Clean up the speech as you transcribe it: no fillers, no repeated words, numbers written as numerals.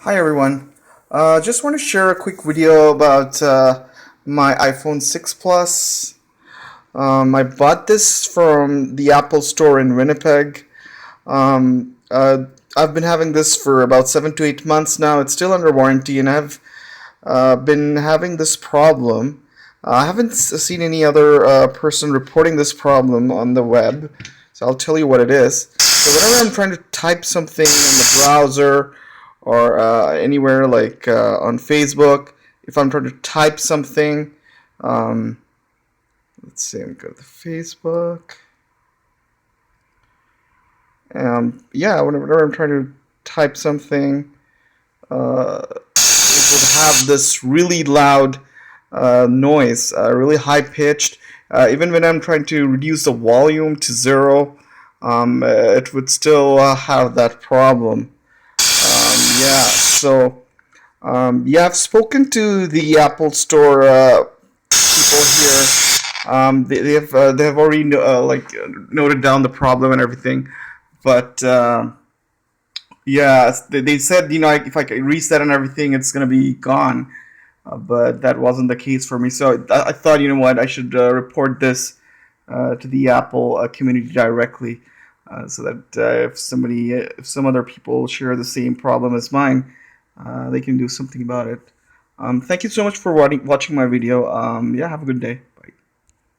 Hi everyone. Just want to share a quick video about my iPhone 6 Plus. I bought this from the Apple Store in Winnipeg. Um, uh, I've been having this for about 7 to 8 months now. It's still under warranty, and I've been having this problem. I haven't seen any other person reporting this problem on the web, so I'll tell you what it is. So whenever I'm trying to type something in the browser or anywhere like on Facebook, if I'm trying to type something, um, let's see, I'm go to Facebook. Yeah, whenever I'm trying to type something, it would have this really loud noise, really high pitched. Even when I'm trying to reduce the volume to zero, it would still have that problem. Yeah, so yeah, I've spoken to the Apple Store people here. They have already noted down the problem and everything, but yeah, they said if I could reset and everything, it's gonna be gone. But that wasn't the case for me. So I thought, I should report this to the Apple community directly, so that if some other people share the same problem as mine, they can do something about it. Thank you so much for watching my video. Yeah, have a good day.